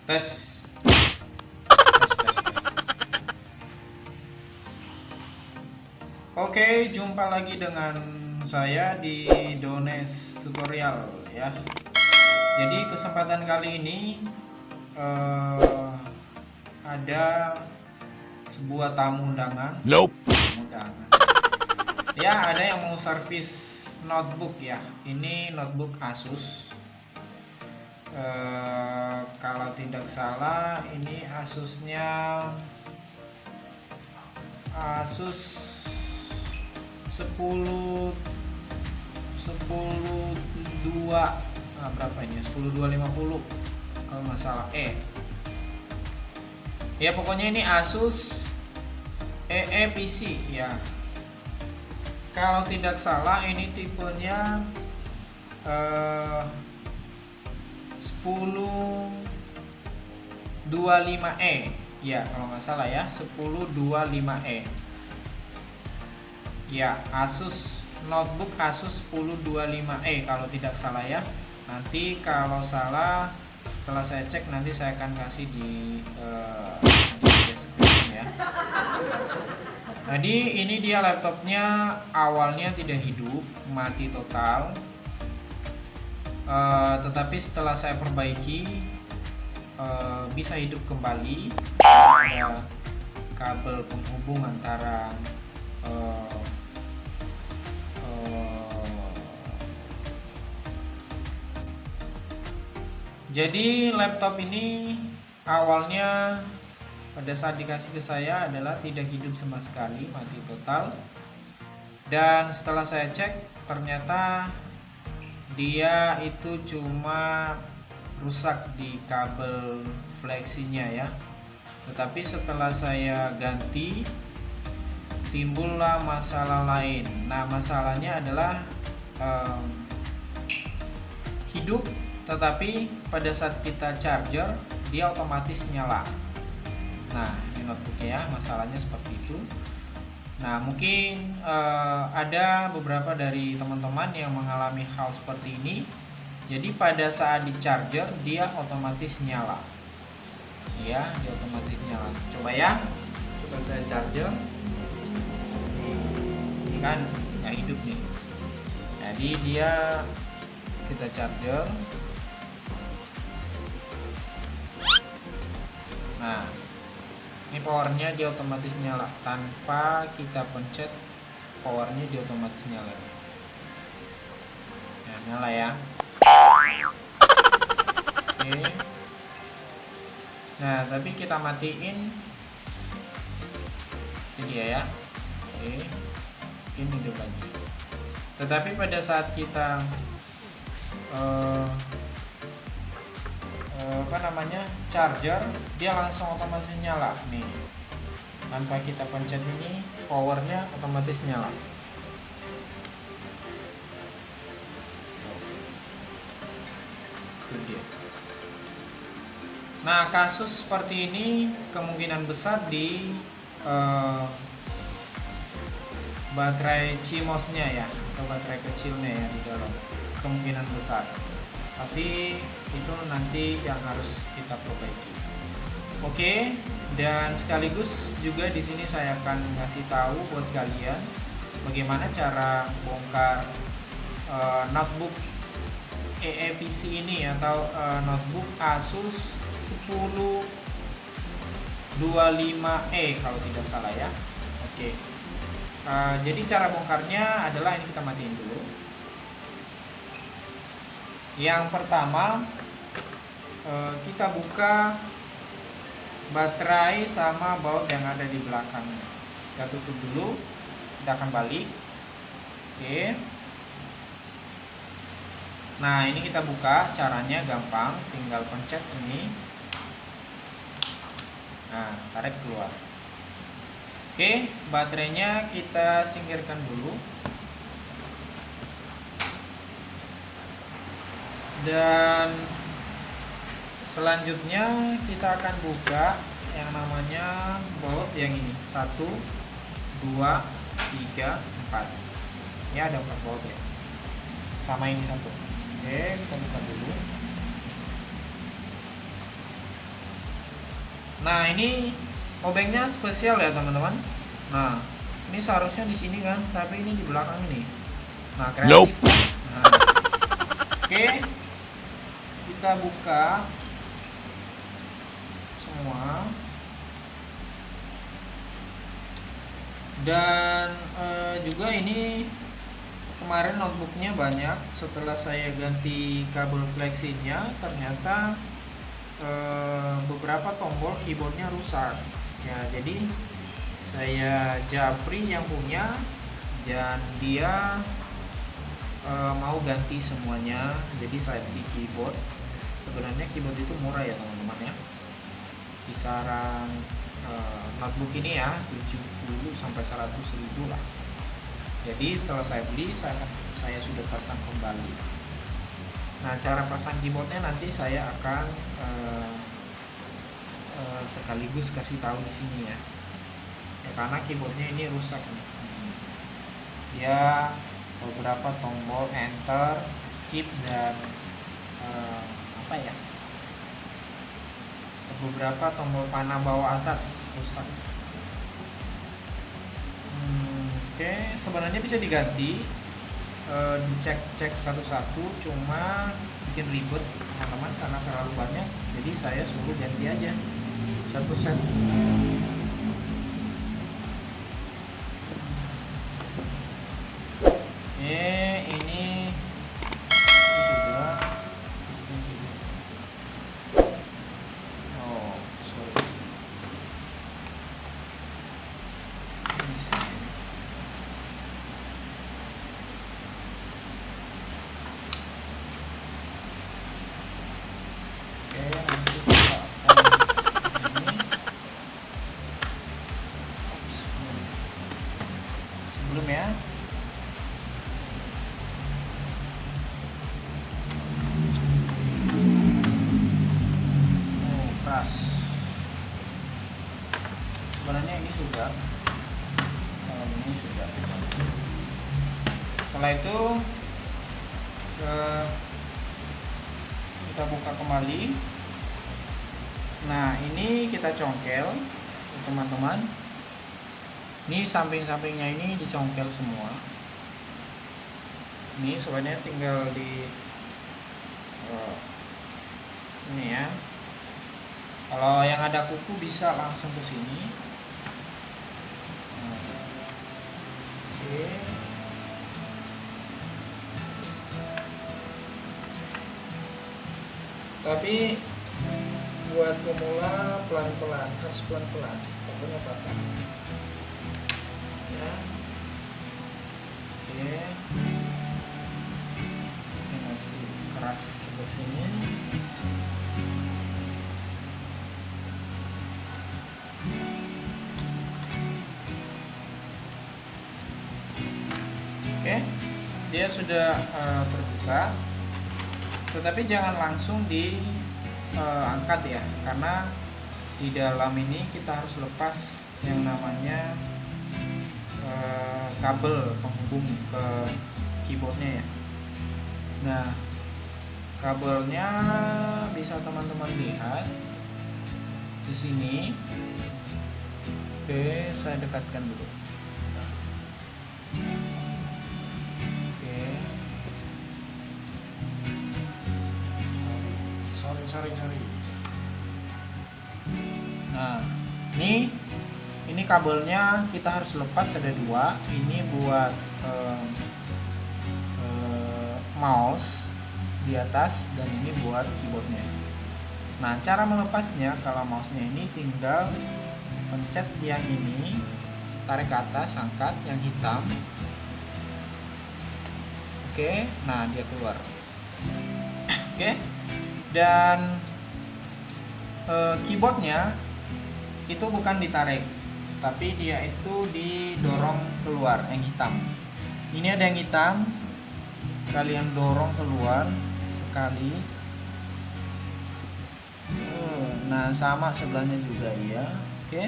Tes. Tes. Oke, jumpa lagi dengan saya di Dones Tutorial ya. Jadi kesempatan kali ini ada sebuah tamu undangan. Nope. Ya, ada yang mau servis notebook ya. Ini notebook Asus. Kalau tidak salah ini Asusnya Asus 10 2 berapa ini? 10250 kalau nggak salah. Ya pokoknya ini Asus PC ya. Kalau tidak salah ini tipenya 1025E ya, kalau nggak salah ya, 1025E ya. Asus notebook Asus 1025E kalau tidak salah ya. Nanti kalau salah setelah saya cek nanti saya akan kasih di description ya. Jadi ini dia laptopnya, awalnya tidak hidup, mati total. Tetapi setelah saya perbaiki bisa hidup kembali. Ada kabel penghubung antara jadi laptop ini awalnya pada saat dikasih ke saya adalah tidak hidup sama sekali, mati total. Dan setelah saya cek ternyata dia itu cuma rusak di kabel fleksinya ya. Tetapi setelah saya ganti timbullah masalah lain. Nah, masalahnya adalah hidup, tetapi pada saat kita charger dia otomatis nyala. Nah, ini notebooknya ya, masalahnya seperti itu. Nah, mungkin ada beberapa dari teman-teman yang mengalami hal seperti ini. Jadi pada saat di charger dia otomatis nyala. Ya, dia otomatis nyala. Coba ya, coba saya charger. Ini kan nggak hidup nih. Jadi dia kita charger. Nah, ini powernya dia otomatis nyala tanpa kita pencet, powernya dia otomatis nyala. Nah, nyala ya. Oke. Nah, tapi kita matiin. Ini dia ya. Oke. Ini hidup lagi. Tetapi pada saat kita charger, dia langsung otomatis nyala nih. Tanpa kita pencet ini, powernya otomatis nyala. Itu dia. Nah, kasus seperti ini kemungkinan besar di baterai CMOS-nya ya, atau baterai kecilnya ya di dalam, kemungkinan besar. Tapi itu nanti yang harus kita perbaiki. Oke, dan sekaligus juga di sini saya akan ngasih tahu buat kalian bagaimana cara bongkar notebook PC ini atau notebook Asus 1025E kalau tidak salah ya. Oke. Jadi cara bongkarnya adalah ini, kita matiin dulu. Yang pertama kita buka baterai sama baut yang ada di belakangnya. Kita tutup dulu, kita akan balik. Oke. Nah, ini kita buka, caranya gampang, tinggal pencet ini. Nah, tarik keluar. Oke, baterainya kita singkirkan dulu. Dan selanjutnya kita akan buka yang namanya baut yang ini, 1 2 3 4. Ya, ada 4 baut ya, sama ini 1. Oke, kita buka dulu. Nah, ini obengnya spesial ya teman-teman. Nah, ini seharusnya di sini kan, tapi ini di belakang ini. Nah, kreatif. Nah, oke, kita buka semua. Dan juga ini kemarin notebooknya banyak. Setelah saya ganti kabel flexinya, ternyata beberapa tombol keyboardnya rusak ya. Jadi saya japri yang punya, dan dia mau ganti semuanya. Jadi saya beli keyboard. Sebenarnya keyboard itu murah ya teman-teman ya, kisaran notebook ini ya 70 sampai 100 ribu lah. Jadi setelah saya beli, saya sudah pasang kembali. Nah, cara pasang keyboardnya nanti saya akan sekaligus kasih tahu di sini ya. Karena keyboardnya ini rusak nih. Dia beberapa tombol enter, skip, dan beberapa tombol panah bawah atas rusak. Oke, sebenarnya bisa diganti, dicek satu-satu, cuma bikin ribet teman-teman karena terlalu banyak. Jadi saya suruh ganti aja satu set. Ini sudah. Oh, sorry. Oke, nanti kita akan ini. Sebelum ya. Sebenarnya ini sudah, ini sudah. Setelah itu kita buka kembali. Nah, ini kita congkel teman-teman. Ini samping-sampingnya ini dicongkel semua. Ini sebenarnya tinggal di ini ya. Kalau yang ada kuku bisa langsung ke sini. Oke. Tapi buat pemula pelan-pelan, harus pelan-pelan, takutnya patah. Ya. Oke. Ini masih keras ke sini. Oke, dia sudah terbuka, tetapi jangan langsung diangkat ya, karena di dalam ini kita harus lepas yang namanya kabel penghubung ke keyboardnya ya. Nah, kabelnya bisa teman-teman lihat di sini. Oke, saya dekatkan dulu. Sorry. Nah, ini kabelnya kita harus lepas, ada dua. Ini buat mouse di atas, dan ini buat keyboardnya. Nah, cara melepasnya, kalau mouse-nya ini tinggal pencet yang ini, tarik ke atas, angkat yang hitam. Oke, nah dia keluar. Oke. Dan keyboardnya itu bukan ditarik, tapi dia itu didorong keluar yang hitam. Ini ada yang hitam, kalian dorong keluar sekali. Nah, sama sebelahnya juga ya. Oke.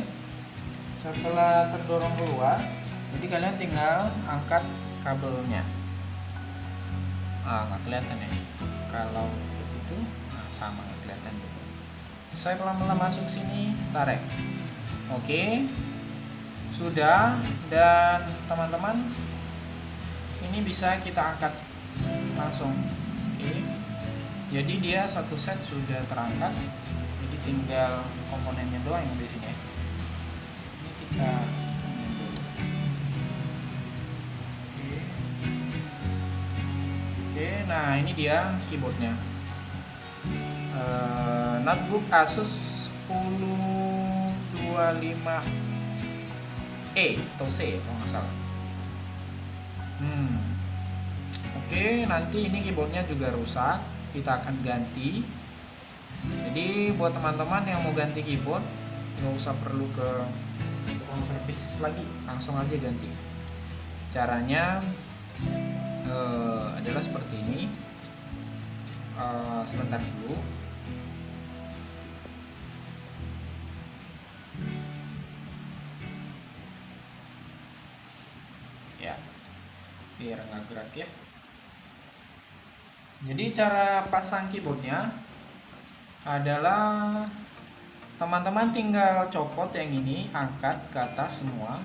Setelah terdorong keluar, jadi kalian tinggal angkat kabelnya. Nggak kelihatan ya kalau begitu. Sama, kelihatan gitu. Saya pelan-pelan masuk sini, tarik. Oke, sudah. Dan teman-teman, ini bisa kita angkat langsung. Oke, jadi dia satu set sudah terangkat. Jadi tinggal komponennya doang yang di sini. Ini kita Oke, nah ini dia keyboardnya. Notebook Asus 1025E atau C kalau nggak salah. Oke, nanti ini keyboardnya juga rusak, kita akan ganti. Jadi buat teman-teman yang mau ganti keyboard, nggak usah perlu ke tukang servis lagi, langsung aja ganti. Caranya adalah seperti ini. Sebentar dulu. Ya, biar nggak gerak ya. Jadi cara pasang keyboardnya adalah teman-teman tinggal copot yang ini, angkat ke atas semua,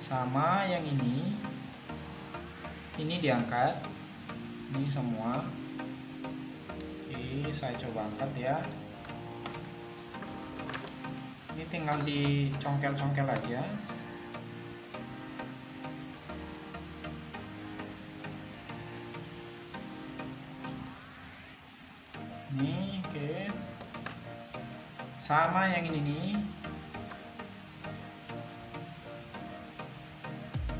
sama yang ini diangkat, ini semua. Oke, saya coba angkat ya. Ini tinggal dicongkel-congkel aja. Nih, oke. Sama yang ini nih.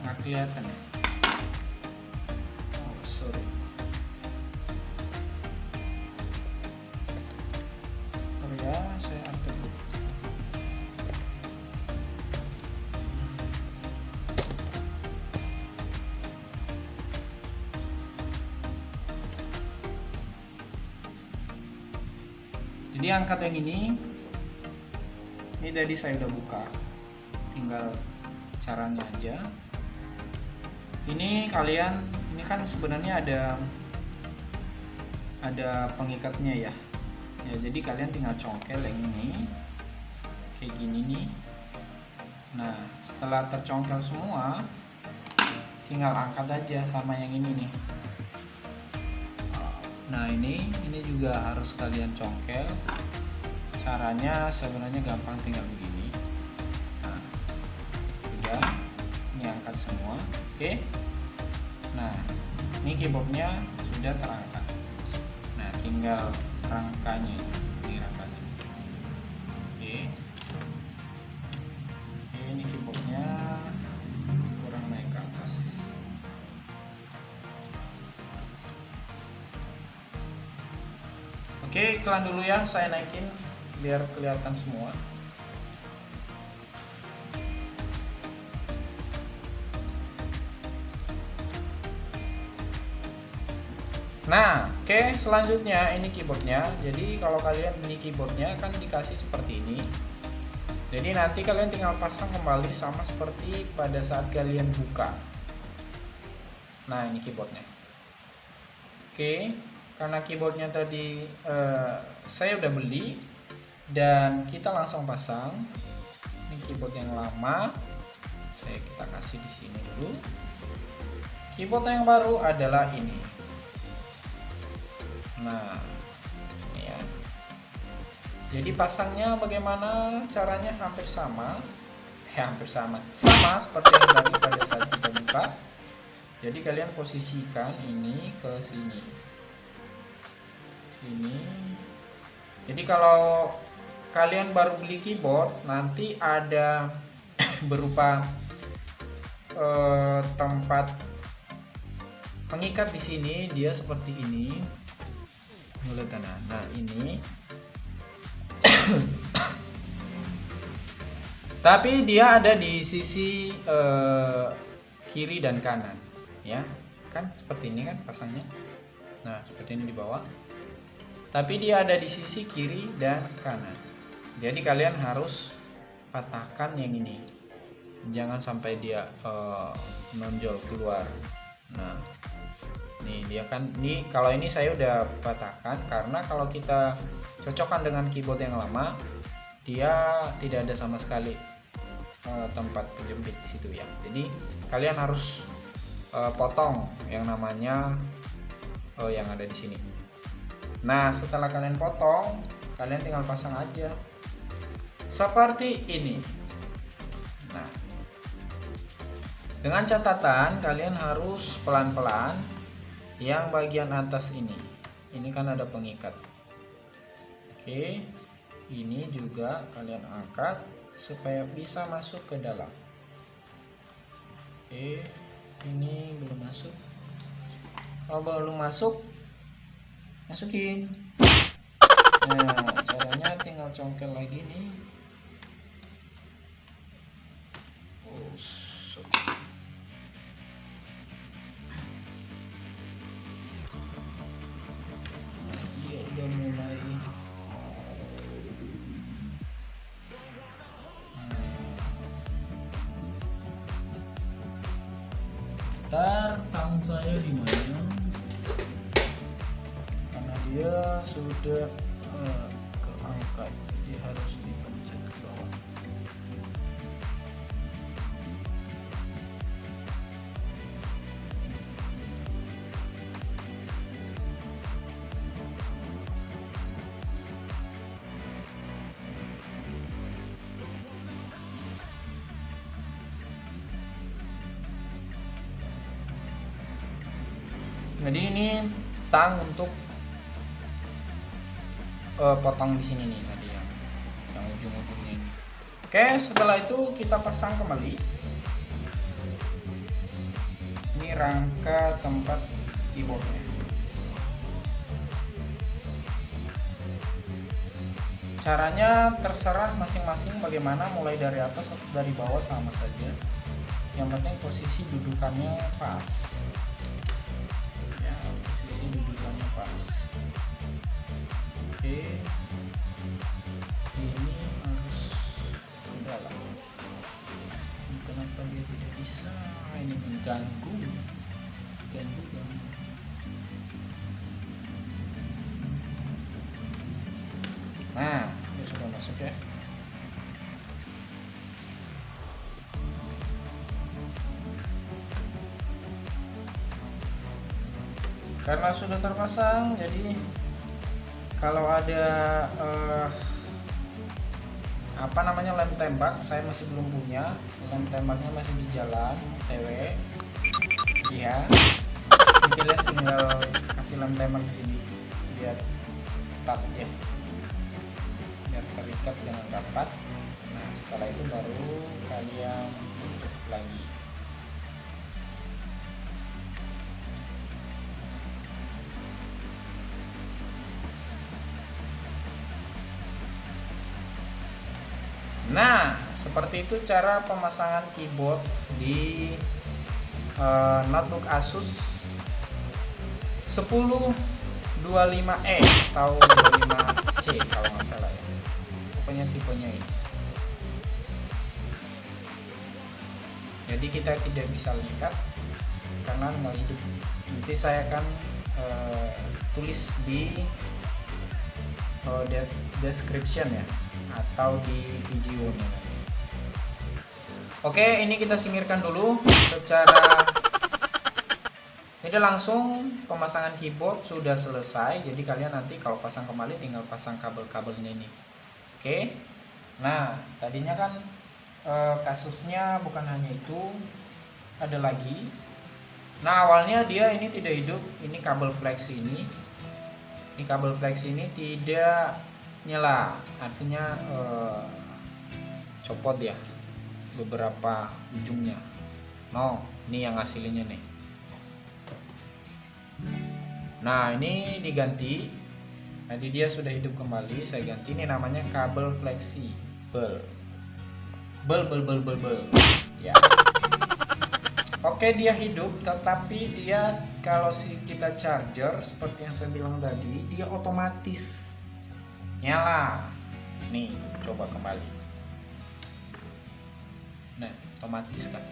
Nggak kelihatan ya. Oh, sorry. Ya, saya atur dulu. Jadi angkat yang ini tadi saya udah buka, tinggal caranya aja. Ini kalian, ini kan sebenarnya ada pengikatnya ya. Ya, jadi kalian tinggal congkel yang ini kayak gini nih. Nah, setelah tercongkel semua, tinggal angkat aja sama yang ini nih. Nah, ini juga harus kalian congkel. Caranya sebenarnya gampang, tinggal begini. Nah, udah, ini angkat semua. Oke. Nah, ini keyboardnya sudah terangkat. Nah, tinggal rangkanya ini rangkanya. Oke, ini keyboardnya kurang naik ke atas. Oke, iklan dulu ya, saya naikin biar kelihatan semua. Nah, oke, selanjutnya ini keyboardnya. Jadi kalau kalian beli keyboardnya kan dikasih seperti ini. Jadi nanti kalian tinggal pasang kembali sama seperti pada saat kalian buka. Nah, ini keyboardnya. Oke, karena keyboardnya tadi saya udah beli dan kita langsung pasang. Ini keyboard yang lama, kita kasih di sini dulu. Keyboard yang baru adalah ini. Nah, ini ya. Jadi pasangnya bagaimana caranya? Hampir sama. Sama seperti yang tadi pada saat kita buka. Jadi kalian posisikan ini ke sini. Jadi kalau kalian baru beli keyboard, nanti ada berupa tempat pengikat di sini, dia seperti ini. Mulai kanan. Nah, ini tapi dia ada di sisi kiri dan kanan, ya kan, seperti ini kan pasangnya. Nah, seperti ini di bawah, tapi dia ada di sisi kiri dan kanan. Jadi kalian harus patahkan yang ini, jangan sampai dia menonjol keluar. Nah, Nih dia kan, nih kalau ini saya udah patahkan karena kalau kita cocokkan dengan keyboard yang lama, dia tidak ada sama sekali tempat penjepit di situ ya. Jadi kalian harus potong yang namanya yang ada di sini. Nah setelah kalian potong, kalian tinggal pasang aja seperti ini. Nah dengan catatan kalian harus pelan-pelan yang bagian atas ini kan ada pengikat. Oke, ini juga kalian angkat supaya bisa masuk ke dalam. Oke, ini belum masuk. Kalau belum masuk, masukin. Nah caranya tinggal congkel lagi nih. Dia udah mulai tang saya di mana? Karena dia sudah keangkat, dia harus dipencet ke bawah. Jadi ini tang untuk potong di sini nih tadi yang ujung-ujungnya ini. Oke, setelah itu kita pasang kembali. Ini rangka tempat keyboardnya. Caranya terserah masing-masing bagaimana, mulai dari atas atau dari bawah sama saja. Yang penting posisi dudukannya pas. Pas. Oke, ini harus ke dalam. Kenapa dia tidak bisa? Ini mengganggu banget. Nah, dia sudah masuk ya. Karena sudah terpasang, jadi kalau ada lem tembak, saya masih belum punya. Lem tembaknya masih di jalan, TW. Iya. Jadi kalian tinggal kasih lem tembak di sini biar tetap ya, biar terikat dengan rapat. Nah setelah itu baru kalian tutup lagi. Nah, seperti itu cara pemasangan keyboard di notebook Asus 1025E atau 25C kalau nggak salah ya. Pokoknya tipenya ini. Jadi kita tidak bisa lihat karena nggak hidup. Nanti saya akan tulis di description ya, atau di videonya. Oke, ini kita singkirkan dulu secara jadi langsung pemasangan keyboard sudah selesai. Jadi kalian nanti kalau pasang kembali tinggal pasang kabel-kabelnya ini. Oke. Nah, tadinya kan kasusnya bukan hanya itu, ada lagi. Nah, awalnya dia ini tidak hidup. Ini kabel flex ini. Ini kabel flex ini tidak nyala, artinya copot ya beberapa ujungnya. No, ini yang hasilnya nih. Nah ini diganti, jadi dia sudah hidup kembali. Saya ganti, ini namanya kabel fleksibel. Bel ya. Oke, dia hidup, tetapi dia kalau kita charger seperti yang saya bilang tadi, dia otomatis nyala. Nih, coba kembali. Nah, otomatis kan.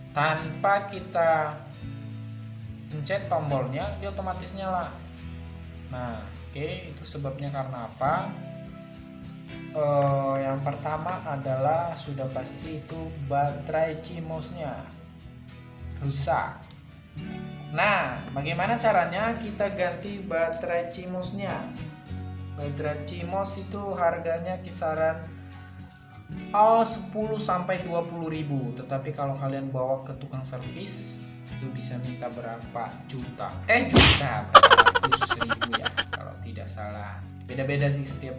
Tanpa kita pencet tombolnya dia otomatis nyala. Nah, oke, itu sebabnya karena apa? Yang pertama adalah sudah pasti itu baterai CMOS-nya rusak. Nah, bagaimana caranya kita ganti baterai CMOS-nya? Baterai CMOS itu harganya kisaran 10 sampai 20 ribu. Tetapi kalau kalian bawa ke tukang servis itu bisa minta berapa juta? Berapa ratus ribu ya kalau tidak salah. Beda-beda sih setiap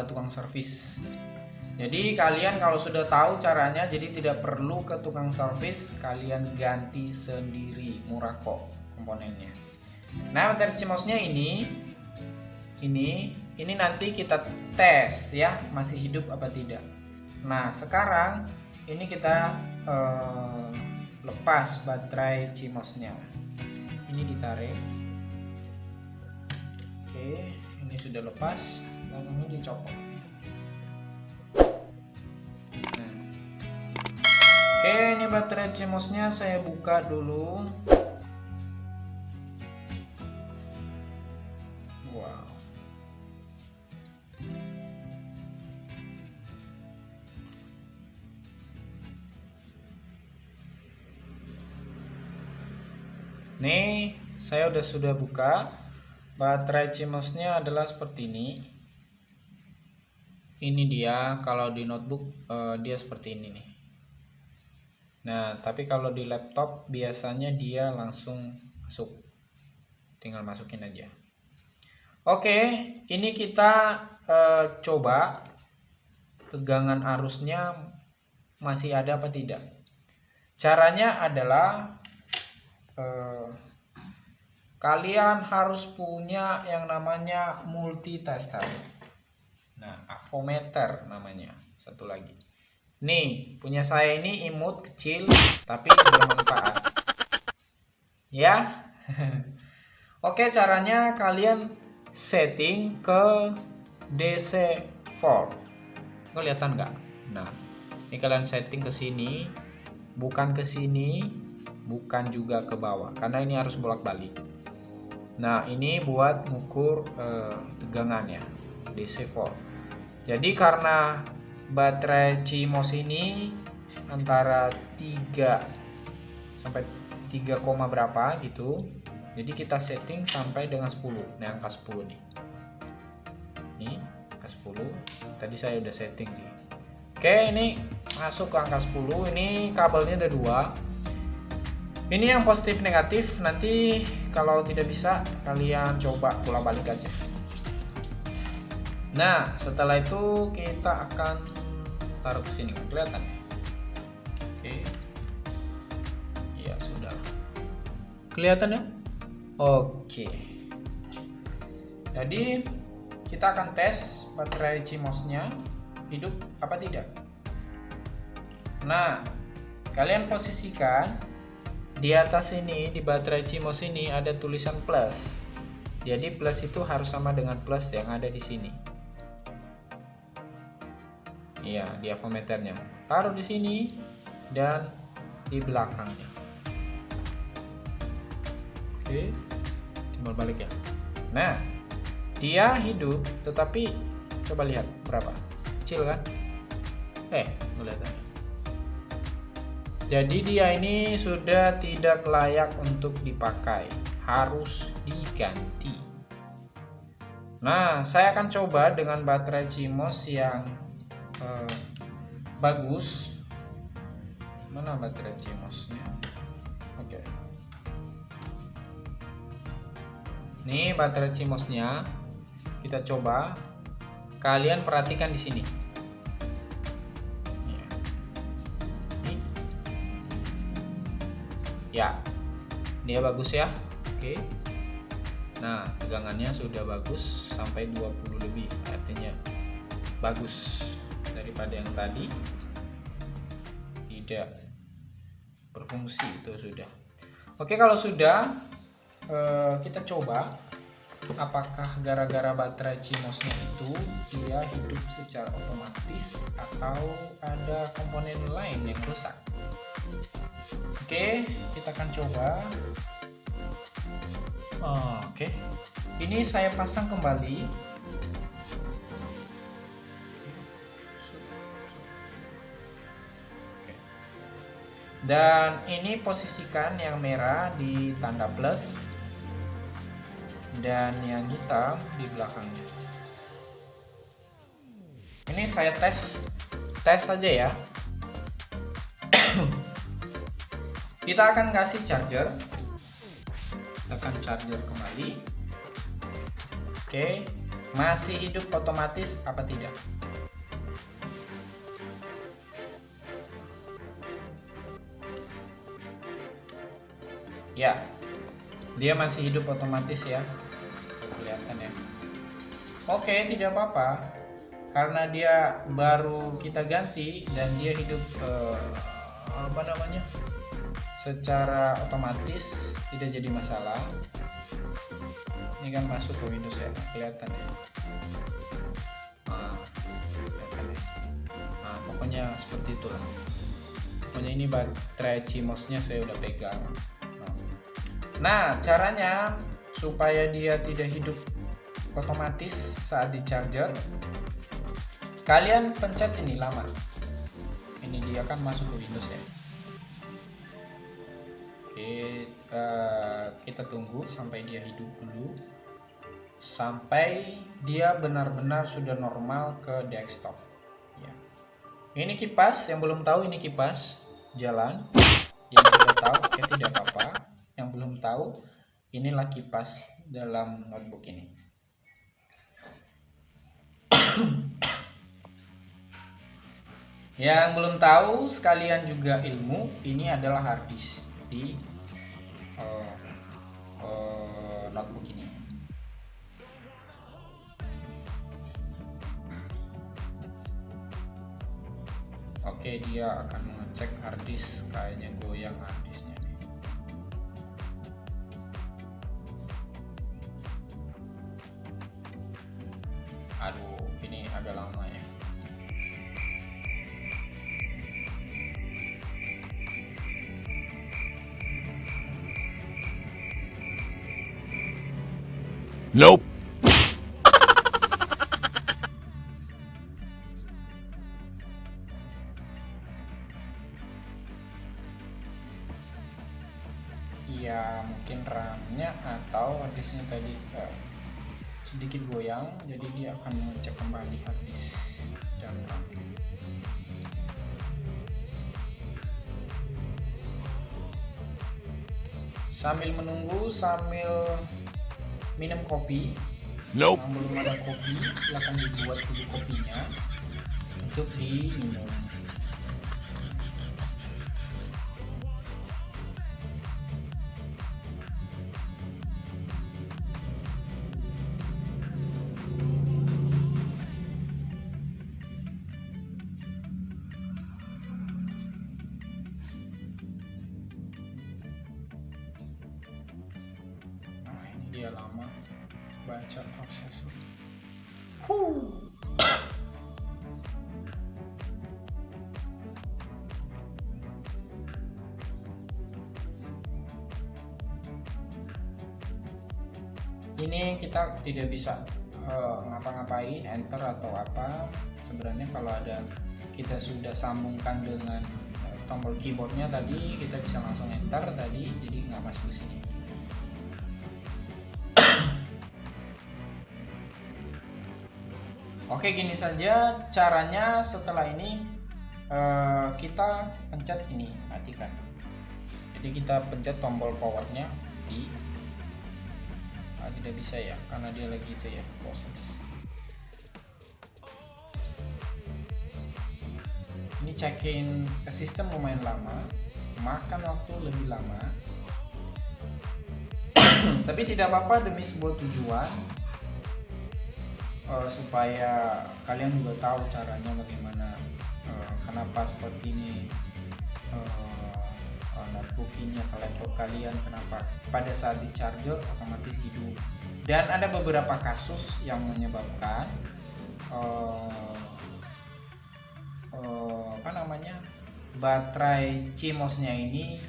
tukang servis. Jadi kalian kalau sudah tahu caranya, jadi tidak perlu ke tukang servis, kalian ganti sendiri, murah kok komponennya. Nah, baterai CMOS-nya ini nanti kita tes ya, masih hidup apa tidak. Nah, sekarang ini kita lepas baterai CMOS-nya. Ini ditarik. Oke, ini sudah lepas, dan ini dicopot. Oke, ini baterai CMOS-nya saya buka dulu. Wow. Nih, saya sudah buka. Baterai CMOS-nya adalah seperti ini. Ini dia, kalau di notebook dia seperti ini nih. Nah, tapi kalau di laptop biasanya dia langsung masuk. Tinggal masukin aja. Oke, ini kita coba tegangan arusnya masih ada apa tidak. Caranya adalah kalian harus punya yang namanya multitester. Nah, avometer namanya. Satu lagi. Nih, punya saya ini imut kecil tapi bermanfaat. Ya. Oke, caranya kalian setting ke DC 4. Kelihatan nggak? Nah, ini kalian setting ke sini, bukan ke sini, bukan juga ke bawah, karena ini harus bolak-balik. Nah, ini buat ngukur tegangannya DC 4. Jadi karena baterai CMOS ini antara 3 sampai 3, berapa gitu. Jadi kita setting sampai dengan 10. Nah, angka 10 nih. Ini angka 10. Tadi saya udah setting sih. Oke, ini masuk ke angka 10. Ini kabelnya ada 2. Ini yang positif negatif. Nanti kalau tidak bisa kalian coba bolak-balik aja. Nah, setelah itu kita akan taruh ke sini, kelihatan? Oke. Ya, sudah. Kelihatan ya? Oke. Jadi, kita akan tes baterai CMOS-nya hidup apa tidak. Nah, kalian posisikan di atas ini, di baterai CMOS ini ada tulisan plus. Jadi plus itu harus sama dengan plus yang ada di sini. Iya, di avometernya. Taruh di sini dan di belakangnya. Oke, timbal balik ya. Nah, dia hidup, tetapi coba lihat berapa? Kecil kan? Kelihatannya. Jadi dia ini sudah tidak layak untuk dipakai, harus diganti. Nah, saya akan coba dengan baterai CMOS yang bagus. Mana baterai CMOS-nya? Oke. Nih baterai CMOS-nya kita coba. Kalian perhatikan di sini. Ya, dia bagus ya. Oke. Nah, tegangannya sudah bagus sampai 20 lebih, artinya bagus daripada yang tadi tidak berfungsi itu sudah. Oke, kalau sudah kita coba apakah gara-gara baterai CMOS-nya itu dia hidup secara otomatis atau ada komponen lain yang rusak. Oke, kita akan coba. Oke, ini saya pasang kembali. Dan ini posisikan yang merah di tanda plus dan yang hitam di belakangnya. Ini saya tes saja ya. Kita akan kasih charger. Tekan charger kembali. Oke, masih hidup otomatis apa tidak? Ya, dia masih hidup otomatis ya, kelihatan ya. Oke, tidak apa-apa, karena dia baru kita ganti dan dia hidup secara otomatis, tidak jadi masalah. Ini kan masuk ke Windows ya, kelihatan ya. Kelihatan ya. Nah, pokoknya seperti itulah. Pokoknya ini baterai CMOS-nya saya udah pegang. Nah, caranya supaya dia tidak hidup otomatis saat di charger, kalian pencet ini lama. Ini dia kan masuk ke Windows ya. Oke, kita tunggu sampai dia hidup dulu, sampai dia benar-benar sudah normal ke desktop. Ya. Ini kipas, yang belum tahu ini kipas jalan. Yang sudah tahu, ya tidak apa-apa. Yang belum tahu, inilah kipas dalam notebook ini. Yang belum tahu sekalian juga ilmu, ini adalah hard disk di notebook ini. Oke, dia akan mengecek hard disk, kayaknya goyang hard disknya. Aduh, ini agak lama ya. Nope. Ya mungkin RAM-nya atau harddisknya tadi sedikit goyang, jadi dia akan mengecek kembali harddisk dan RAM. Sambil menunggu, sambil minum kopi. Nope. Yang belum ada kopi, silahkan dibuat dulu kopinya untuk diminum. Dia lama baca prosesor. Ini kita tidak bisa ngapa-ngapain, enter atau apa. Sebenarnya kalau ada kita sudah sambungkan dengan tombol keyboardnya tadi, kita bisa langsung enter tadi, jadi nggak masuk ke sini. Oke, gini saja caranya. Setelah ini kita pencet ini, matikan. Jadi kita pencet tombol powernya di tidak bisa ya, karena dia lagi itu ya, proses. Ini check-in ke sistem lumayan lama, makan waktu lebih lama. Tapi tidak apa-apa, demi sebuah tujuan, supaya kalian juga tahu caranya bagaimana, kenapa seperti ini notebook ini atau laptop kalian, kenapa pada saat di charger otomatis hidup. Dan ada beberapa kasus yang menyebabkan baterai CMOS-nya ini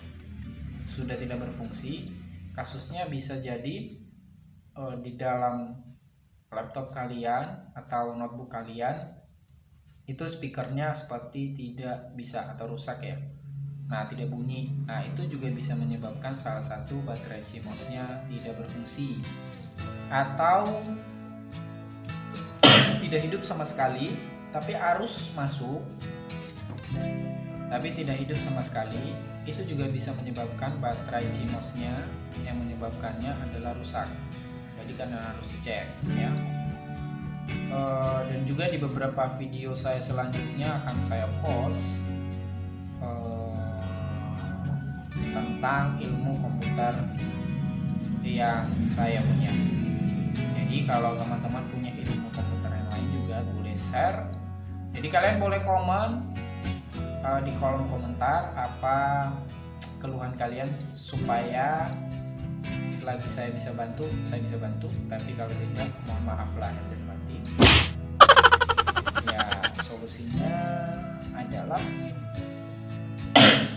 sudah tidak berfungsi, kasusnya bisa jadi di dalam laptop kalian atau notebook kalian itu speakernya seperti tidak bisa atau rusak ya. Nah, tidak bunyi. Nah, itu juga bisa menyebabkan salah satu baterai CMOS-nya tidak berfungsi atau tidak hidup sama sekali, tapi arus masuk tapi tidak hidup sama sekali. Itu juga bisa menyebabkan baterai CMOS-nya, yang menyebabkannya adalah rusak. Jadi kan harus dicek ya. Dan juga di beberapa video saya selanjutnya akan saya post tentang ilmu komputer yang saya punya. Jadi kalau teman-teman punya ilmu komputer yang lain juga boleh share. Jadi kalian boleh komen di kolom komentar apa keluhan kalian, supaya selagi saya bisa bantu, saya bisa bantu. Tapi kalau tidak, mohon maaf lahir dan batin. Ya, solusinya adalah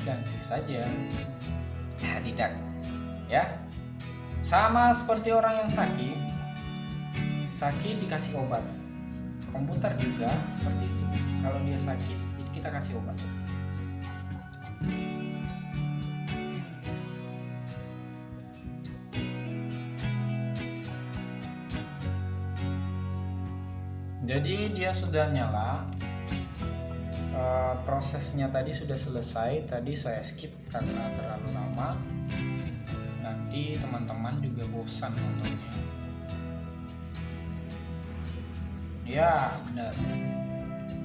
ganti saja. Ya, tidak ya, sama seperti orang yang sakit dikasih obat. Komputer juga seperti itu, kalau dia sakit kita kasih obat. Jadi dia sudah nyala, prosesnya tadi sudah selesai. Tadi saya skip karena terlalu lama, nanti teman-teman juga bosan nontonnya. Ya benar,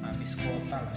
habis kuota lah.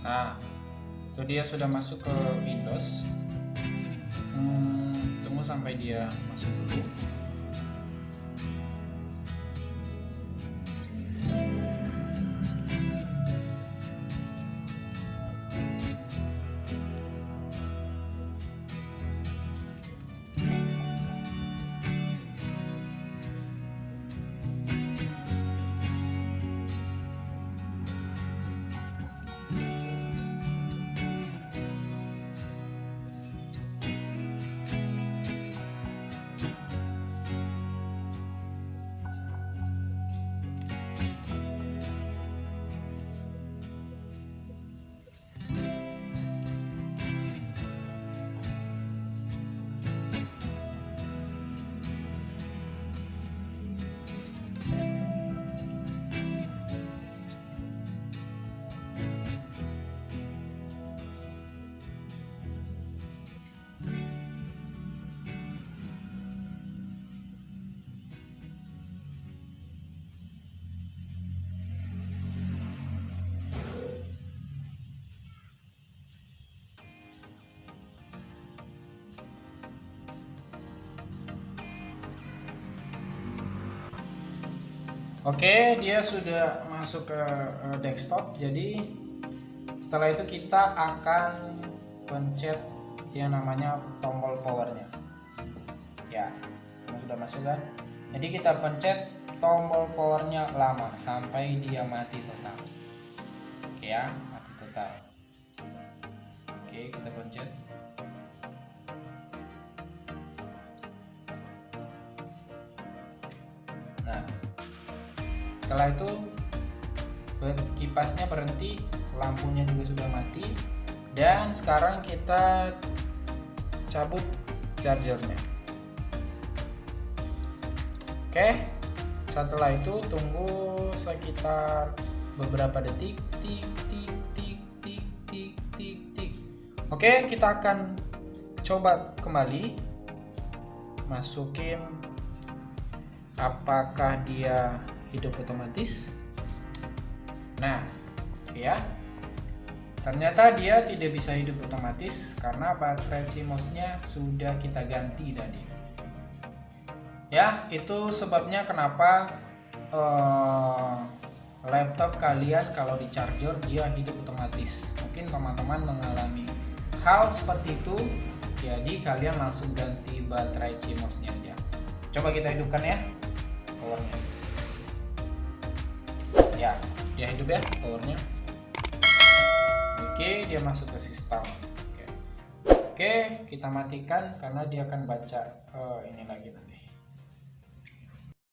Nah, itu dia sudah masuk ke Windows. Tunggu sampai dia masuk dulu. Oke, dia sudah masuk ke desktop. Jadi setelah itu kita akan pencet yang namanya tombol powernya. Ya, sudah masuk kan? Jadi kita pencet tombol powernya lama sampai dia mati total. Oke ya, mati total. Oke, kita pencet. Nah, setelah itu kipasnya berhenti, lampunya juga sudah mati, dan sekarang kita cabut chargernya. Oke, setelah itu tunggu sekitar beberapa detik. Tik. Oke, kita akan coba kembali masukin apakah dia hidup otomatis. Nah, ya, kita Ternyata dia tidak bisa hidup otomatis karena baterai CMOS-nya sudah kita ganti tadi. Ya, itu sebabnya kenapa laptop kalian kalau di charger dia hidup otomatis. Mungkin teman-teman mengalami hal seperti itu, jadi kalian langsung ganti baterai CMOS-nya aja. Coba kita hidupkan ya powernya. Ya, dia hidup ya powernya. Oke, dia masuk ke sistem. Oke, kita matikan karena dia akan baca ini lagi nanti.